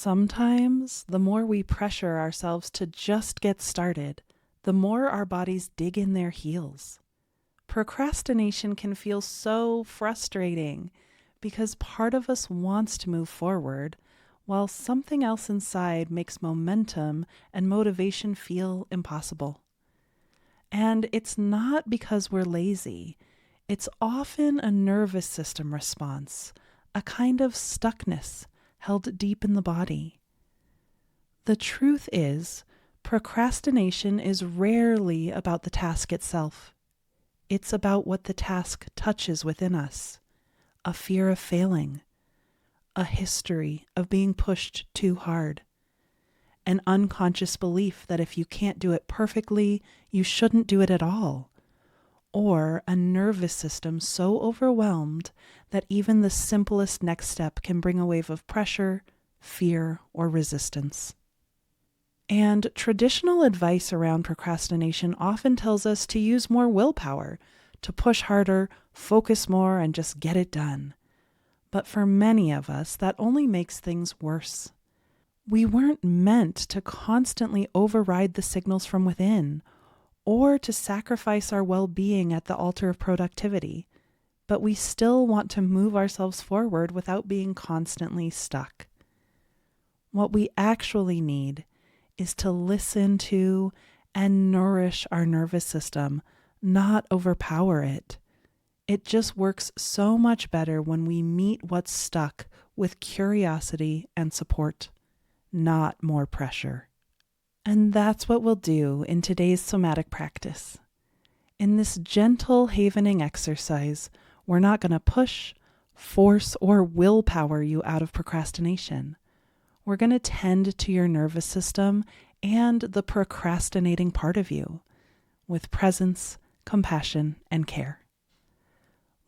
Sometimes, the more we pressure ourselves to just get started, the more our bodies dig in their heels. Procrastination can feel so frustrating because part of us wants to move forward, while something else inside makes momentum and motivation feel impossible. And it's not because we're lazy. It's often a nervous system response, a kind of stuckness held deep in the body. The truth is, procrastination is rarely about the task itself. It's about what the task touches within us: a fear of failing, a history of being pushed too hard, an unconscious belief that if you can't do it perfectly, you shouldn't do it at all, or a nervous system so overwhelmed that even the simplest next step can bring a wave of pressure, fear, or resistance. And traditional advice around procrastination often tells us to use more willpower, to push harder, focus more, and just get it done. But for many of us, that only makes things worse. We weren't meant to constantly override the signals from within, or to sacrifice our well-being at the altar of productivity, but we still want to move ourselves forward without being constantly stuck. What we actually need is to listen to and nourish our nervous system, not overpower it. It just works so much better when we meet what's stuck with curiosity and support, not more pressure. And that's what we'll do in today's somatic practice. In this gentle havening exercise, we're not going to push, force, or willpower you out of procrastination. We're going to tend to your nervous system and the procrastinating part of you with presence, compassion, and care.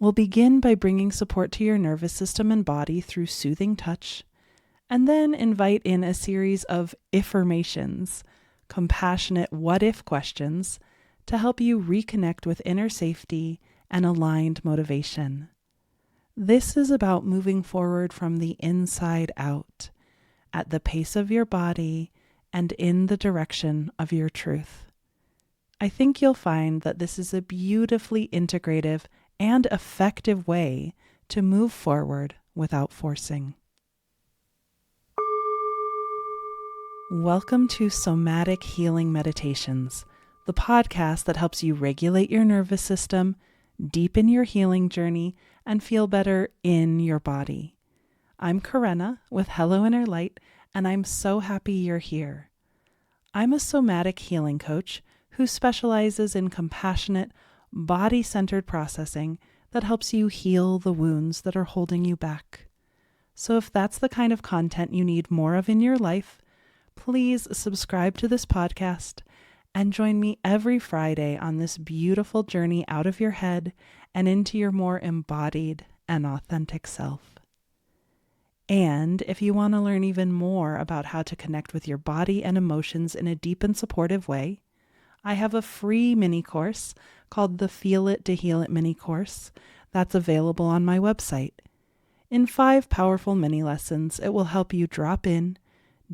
We'll begin by bringing support to your nervous system and body through soothing touch, and then invite in a series of Iffirmations, compassionate what-if questions, to help you reconnect with inner safety and aligned motivation. This is about moving forward from the inside out, at the pace of your body and in the direction of your truth. I think you'll find that this is a beautifully integrative and effective way to move forward without forcing. Welcome to Somatic Healing Meditations, the podcast that helps you regulate your nervous system, deepen your healing journey, and feel better in your body. I'm Karenna with Hello Inner Light, and I'm so happy you're here. I'm a somatic healing coach who specializes in compassionate, body-centered processing that helps you heal the wounds that are holding you back. So if that's the kind of content you need more of in your life, please subscribe to this podcast and join me every Friday on this beautiful journey out of your head and into your more embodied and authentic self. And if you want to learn even more about how to connect with your body and emotions in a deep and supportive way, I have a free mini course called the Feel It to Heal It mini course that's available on my website. In 5 powerful mini lessons, it will help you drop in,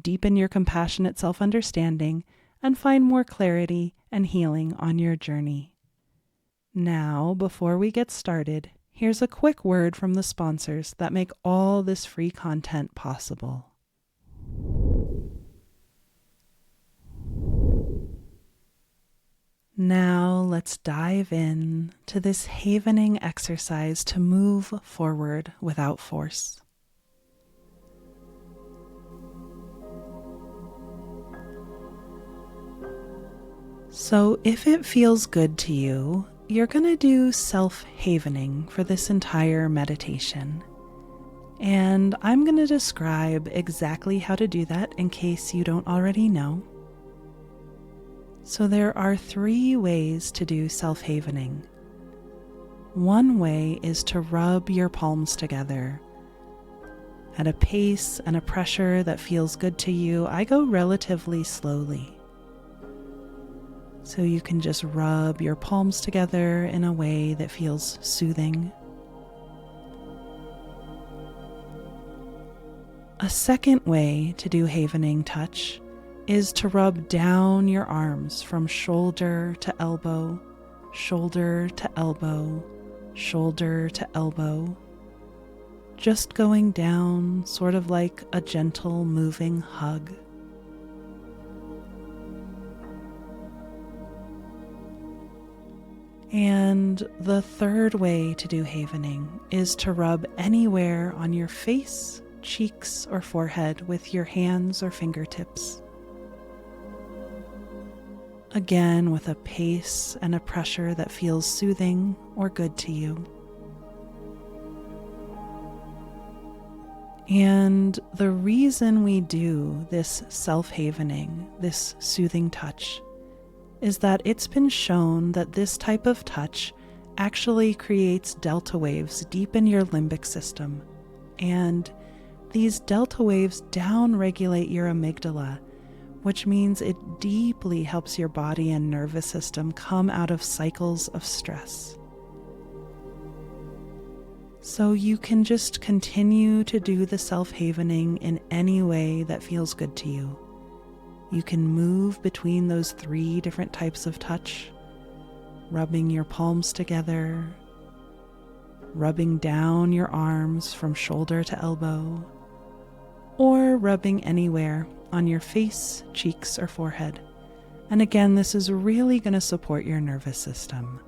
deepen your compassionate self-understanding, and find more clarity and healing on your journey. Now, before we get started, here's a quick word from the sponsors that make all this free content possible. Now let's dive in to this havening exercise to move forward without force. So if it feels good to you, you're going to do self-havening for this entire meditation. And I'm going to describe exactly how to do that in case you don't already know. So there are 3 ways to do self-havening. One way is to rub your palms together. At a pace and a pressure that feels good to you, I go relatively slowly. So you can just rub your palms together in a way that feels soothing. A second way to do havening touch is to rub down your arms from shoulder to elbow, shoulder to elbow, shoulder to elbow. Just going down, sort of like a gentle moving hug. And the third way to do havening is to rub anywhere on your face, cheeks, or forehead with your hands or fingertips. Again, with a pace and a pressure that feels soothing or good to you. And the reason we do this self-havening, this soothing touch, is that it's been shown that this type of touch actually creates delta waves deep in your limbic system. And these delta waves down-regulate your amygdala, which means it deeply helps your body and nervous system come out of cycles of stress. So you can just continue to do the self-havening in any way that feels good to you. You can move between those 3 different types of touch, rubbing your palms together, rubbing down your arms from shoulder to elbow, or rubbing anywhere on your face, cheeks, or forehead. And again, this is really going to support your nervous system.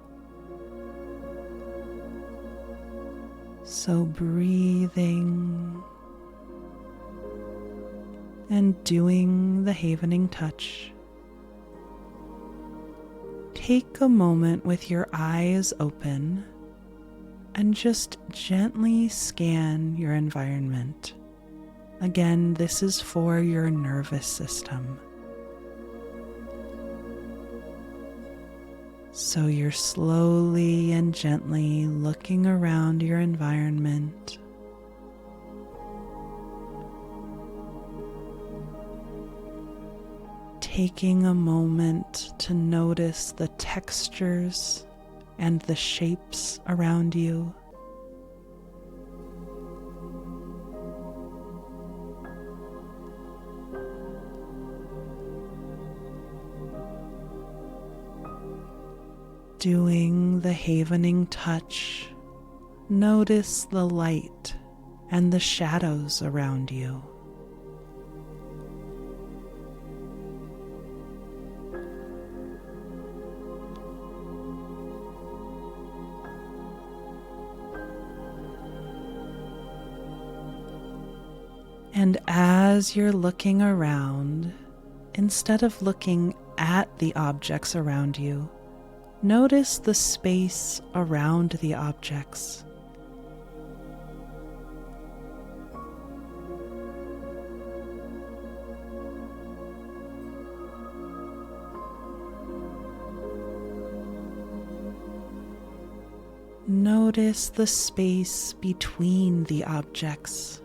So breathing and doing the havening touch. Take a moment with your eyes open and just gently scan your environment. Again, this is for your nervous system. So you're slowly and gently looking around your environment. Taking a moment to notice the textures and the shapes around you. Doing the havening touch, notice the light and the shadows around you. And as you're looking around, instead of looking at the objects around you, notice the space around the objects. Notice the space between the objects.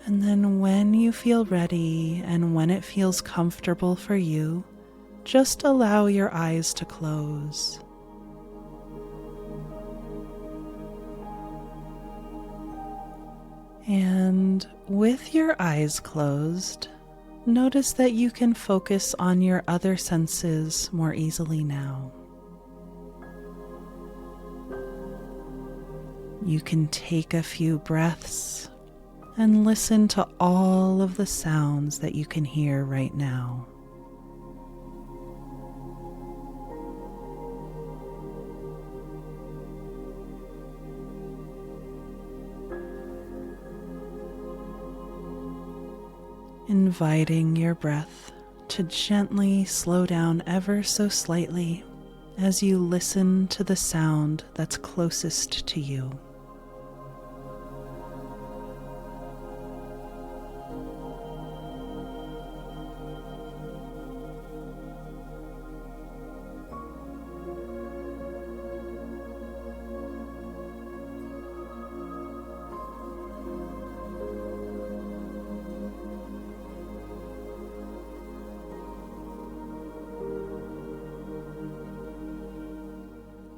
And then when you feel ready and when it feels comfortable for you, just allow your eyes to close. And with your eyes closed, notice that you can focus on your other senses more easily now. You can take a few breaths and listen to all of the sounds that you can hear right now. Inviting your breath to gently slow down ever so slightly as you listen to the sound that's closest to you.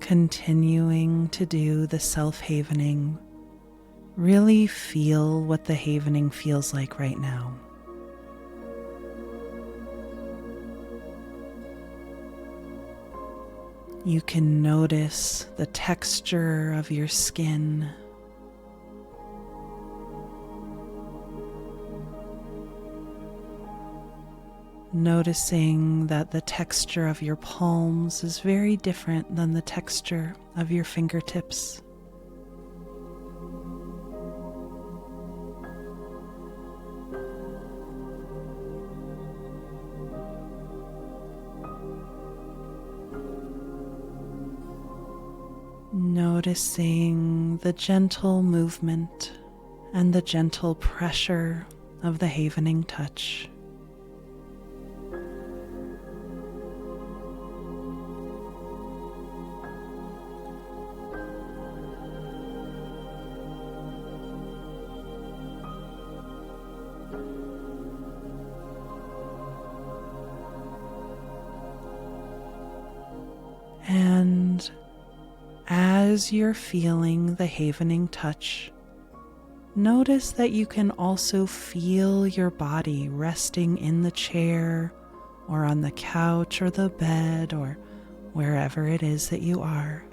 Continuing to do the self-havening, really feel what the havening feels like right now. You can notice the texture of your skin. Noticing that the texture of your palms is very different than the texture of your fingertips. Noticing the gentle movement and the gentle pressure of the havening touch. And as you're feeling the havening touch, notice that you can also feel your body resting in the chair or on the couch or the bed or wherever it is that you are.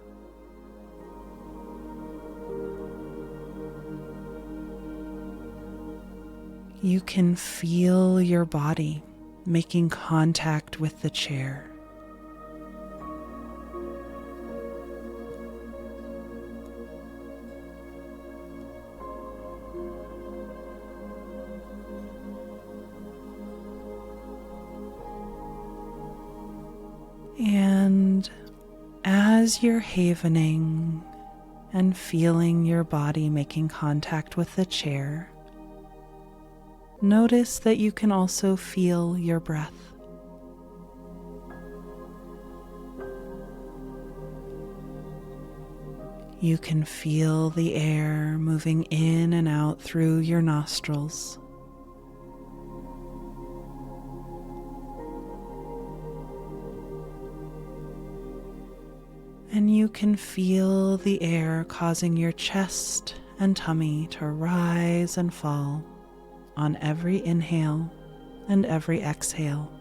You can feel your body making contact with the chair. And as you're havening and feeling your body making contact with the chair, notice that you can also feel your breath. You can feel the air moving in and out through your nostrils. And you can feel the air causing your chest and tummy to rise and fall on every inhale and every exhale.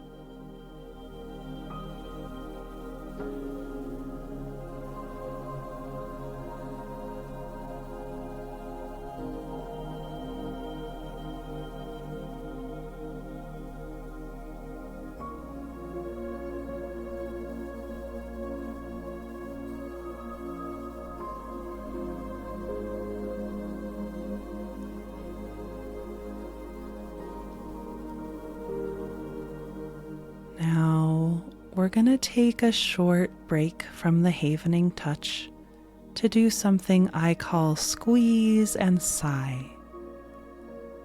Now, we're going to take a short break from the havening touch to do something I call squeeze and sigh.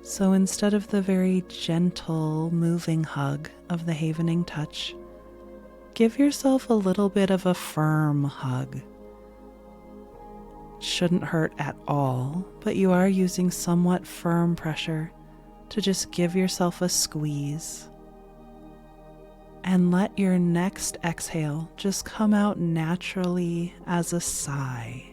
So instead of the very gentle, moving hug of the havening touch, give yourself a little bit of a firm hug. Shouldn't hurt at all, but you are using somewhat firm pressure to just give yourself a squeeze. And let your next exhale just come out naturally as a sigh.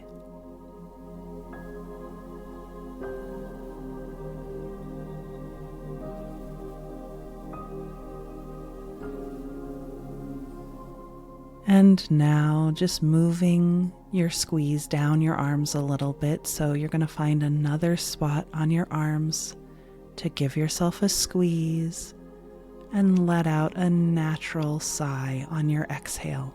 And now just moving your squeeze down your arms a little bit. So you're going to find another spot on your arms to give yourself a squeeze and let out a natural sigh on your exhale.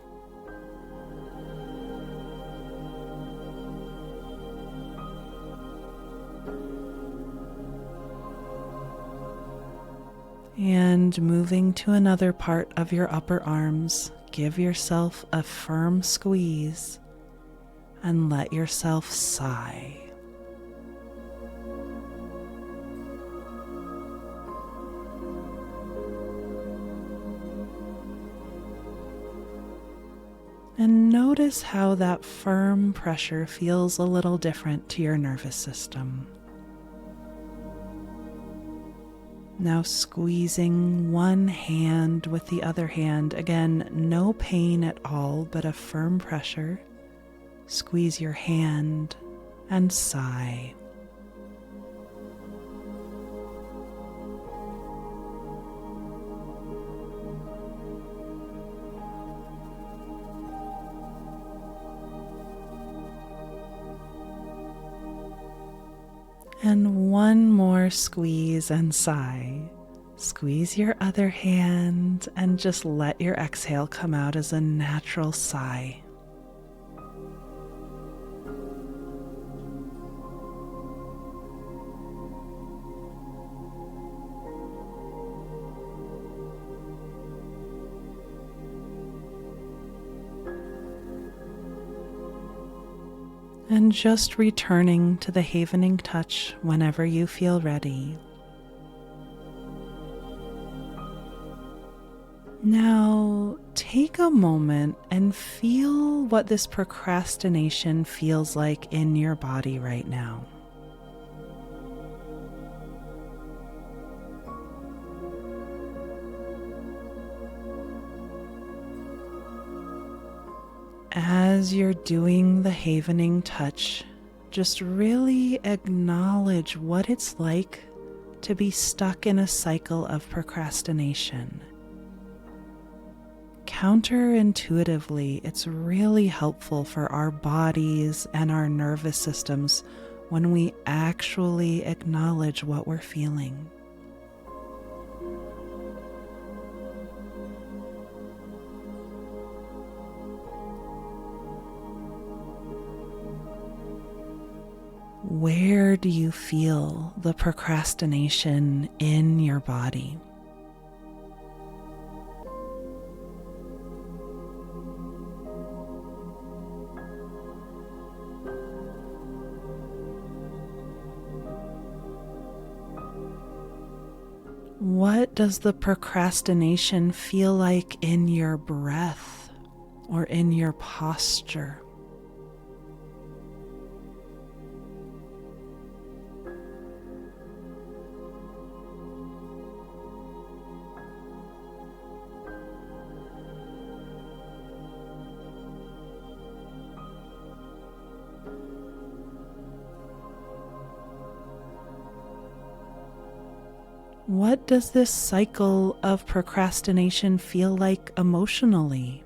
And moving to another part of your upper arms, give yourself a firm squeeze and let yourself sigh. And notice how that firm pressure feels a little different to your nervous system. Now squeezing one hand with the other hand. Again, no pain at all, but a firm pressure. squeeze your hand, and sigh. And one more squeeze and sigh. Squeeze your other hand and just let your exhale come out as a natural sigh. And just returning to the havening touch whenever you feel ready. Now, take a moment and feel what this procrastination feels like in your body right now. As you're doing the havening touch, just really acknowledge what it's like to be stuck in a cycle of procrastination. Counterintuitively, it's really helpful for our bodies and our nervous systems when we actually acknowledge what we're feeling. Where do you feel the procrastination in your body? What does the procrastination feel like in your breath or in your posture? What does this cycle of procrastination feel like emotionally?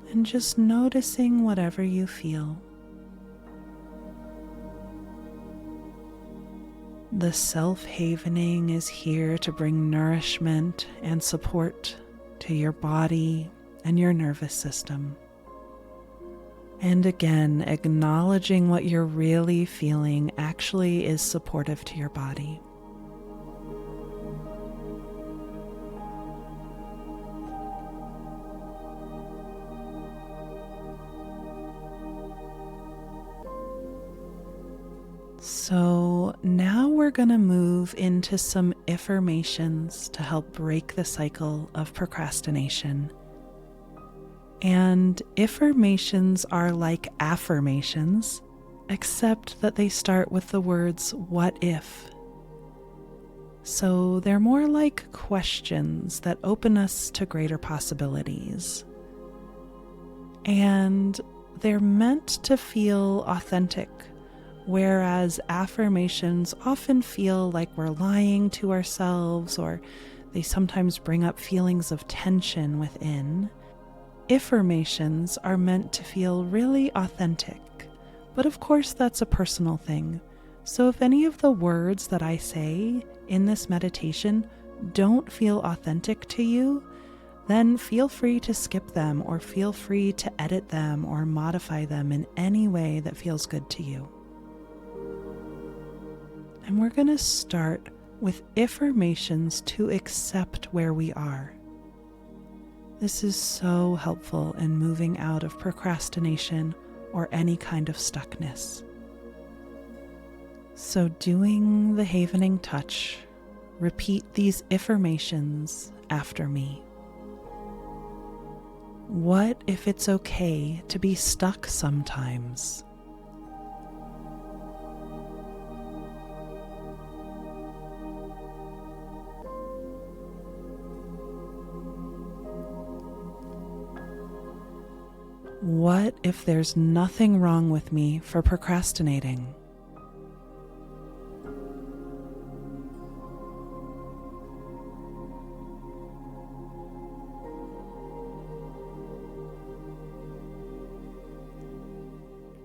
And just noticing whatever you feel. The self-havening is here to bring nourishment and support to your body and your nervous system. And again, acknowledging what you're really feeling actually is supportive to your body. So now we're going to move into some Iffirmations to help break the cycle of procrastination. And Iffirmations are like affirmations, except that they start with the words, "what if?" So they're more like questions that open us to greater possibilities. And they're meant to feel authentic, whereas affirmations often feel like we're lying to ourselves, or they sometimes bring up feelings of tension within. Iffirmations are meant to feel really authentic, but of course that's a personal thing. So if any of the words that I say in this meditation don't feel authentic to you, then feel free to skip them or feel free to edit them or modify them in any way that feels good to you. And we're going to start with Iffirmations to accept where we are. This is so helpful in moving out of procrastination or any kind of stuckness. So doing the havening touch, repeat these Iffirmations after me. What if it's okay to be stuck sometimes? What if there's nothing wrong with me for procrastinating?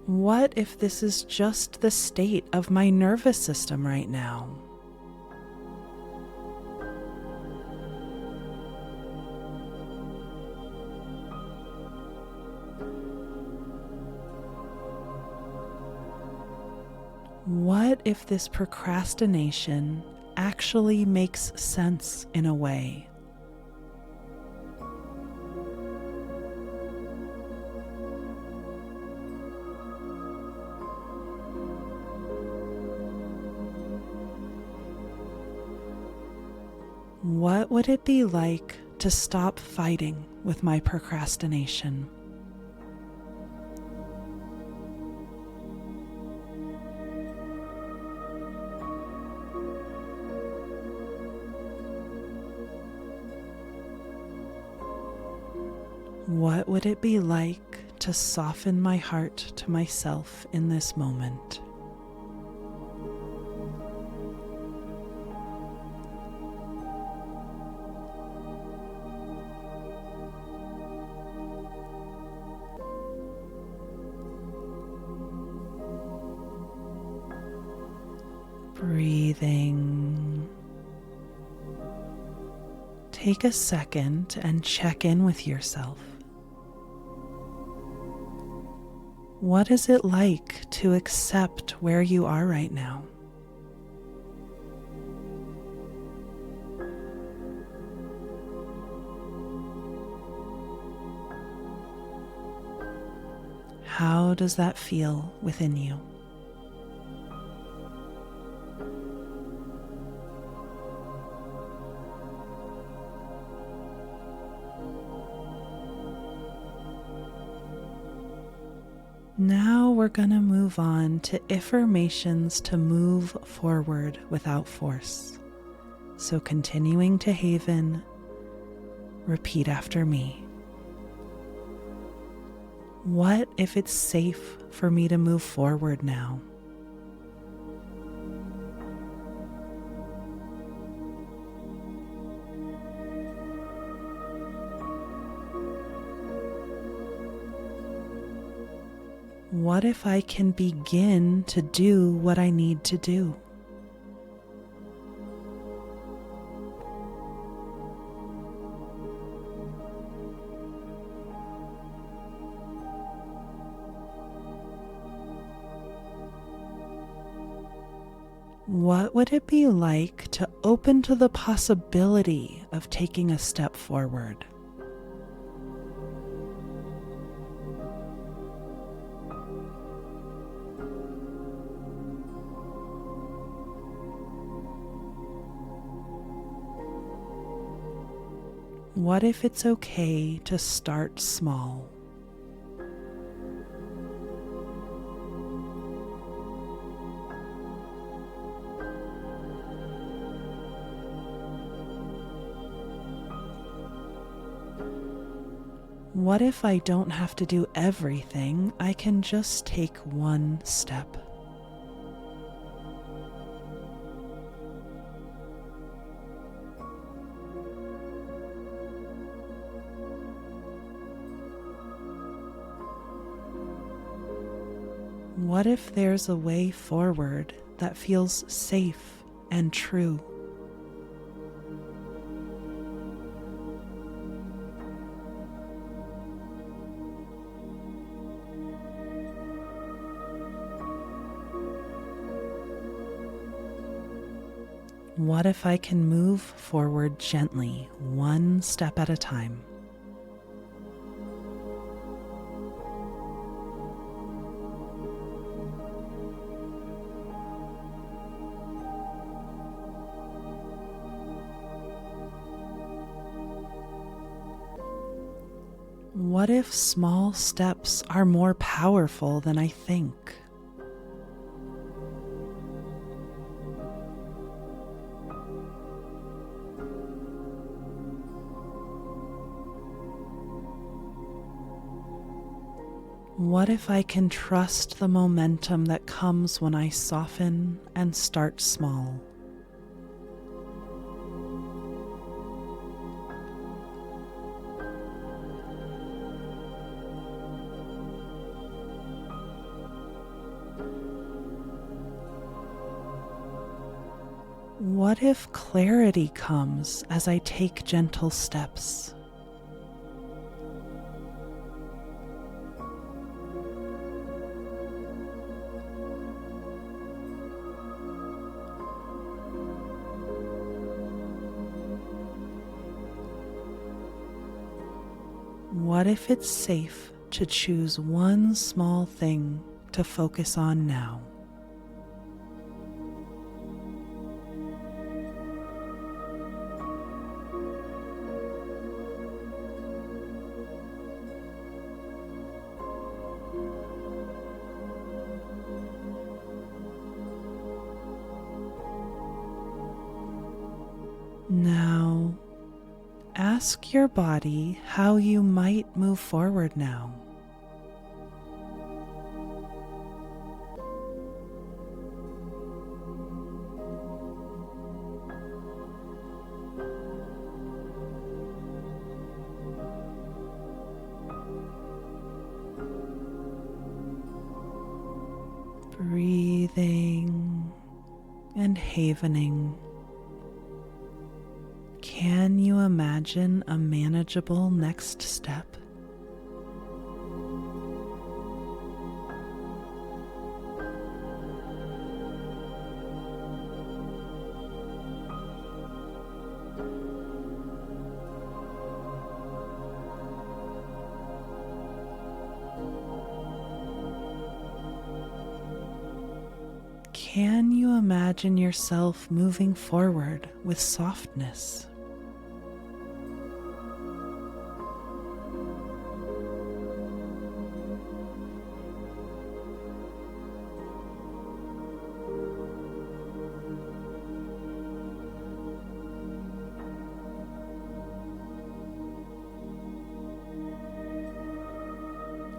What if this is just the state of my nervous system right now? What if this procrastination actually makes sense in a way? What would it be like to stop fighting with my procrastination? What would it be like to soften my heart to myself in this moment? Breathing. Take a second and check in with yourself. What is it like to accept where you are right now? How does that feel within you? Now we're going to move on to Iffirmations to move forward without force. So continuing to Haven, repeat after me. What if it's safe for me to move forward now? What if I can begin to do what I need to do? What would it be like to open to the possibility of taking a step forward? What if it's okay to start small? What if I don't have to do everything? I can just take one step. What if there's a way forward that feels safe and true? What if I can move forward gently, one step at a time? What if small steps are more powerful than I think? What if I can trust the momentum that comes when I soften and start small? What if clarity comes as I take gentle steps? What if it's safe to choose one small thing to focus on now? Now, ask your body how you might move forward now. Breathing and havening. Can you imagine a manageable next step? Can you imagine yourself moving forward with softness?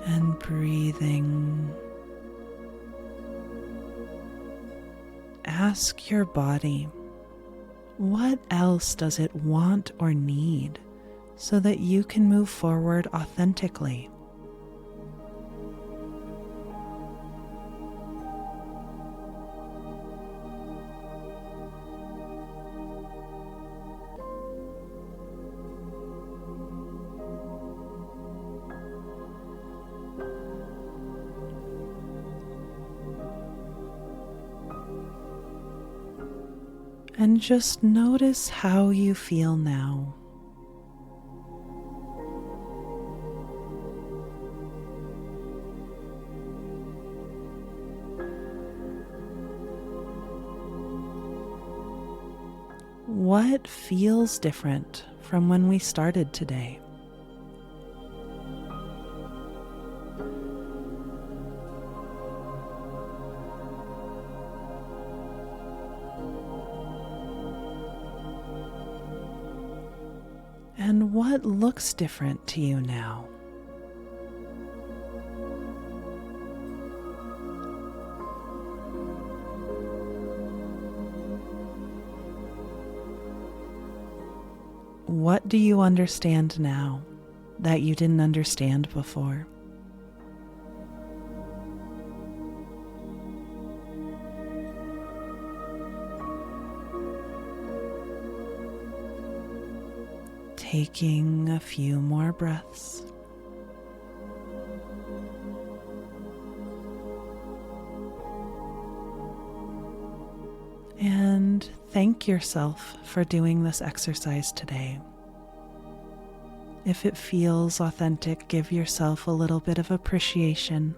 And breathing. Ask your body, what else does it want or need so that you can move forward authentically? And just notice how you feel now. What feels different from when we started today? And what looks different to you now? What do you understand now that you didn't understand before? Taking a few more breaths. And thank yourself for doing this exercise today. If it feels authentic, give yourself a little bit of appreciation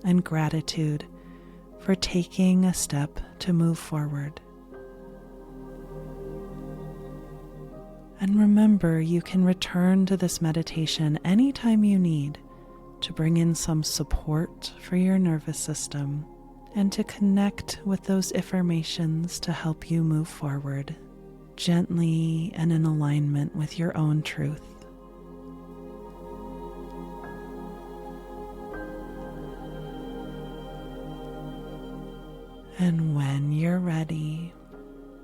and gratitude for taking a step to move forward. And remember, you can return to this meditation anytime you need to bring in some support for your nervous system and to connect with those Iffirmations to help you move forward gently and in alignment with your own truth. And when you're ready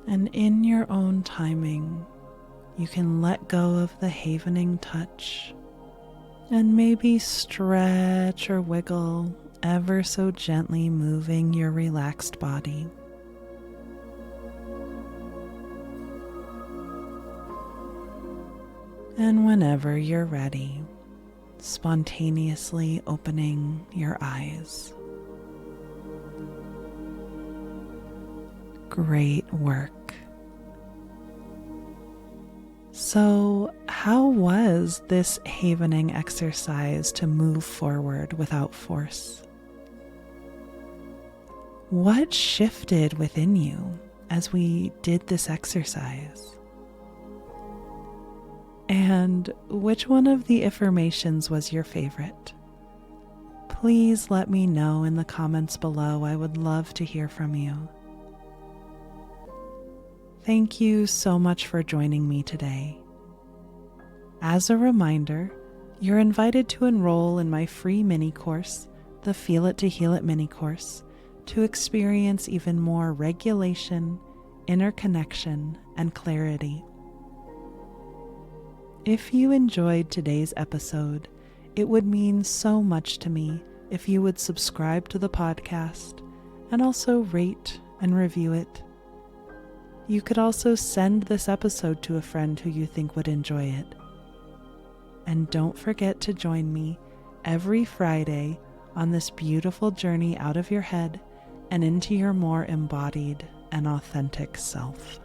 and in your own timing, you can let go of the havening touch and maybe stretch or wiggle ever so gently, moving your relaxed body. And whenever you're ready, spontaneously opening your eyes. Great work. So, how was this havening exercise to move forward without force? What shifted within you as we did this exercise? And which one of the Iffirmations was your favorite? Please let me know in the comments below. I would love to hear from you. Thank you so much for joining me today. As a reminder, you're invited to enroll in my free mini course, the Feel It to Heal It mini course, to experience even more regulation, interconnection, and clarity. If you enjoyed today's episode, it would mean so much to me if you would subscribe to the podcast and also rate and review it. You could also send this episode to a friend who you think would enjoy it. And don't forget to join me every Friday on this beautiful journey out of your head and into your more embodied and authentic self.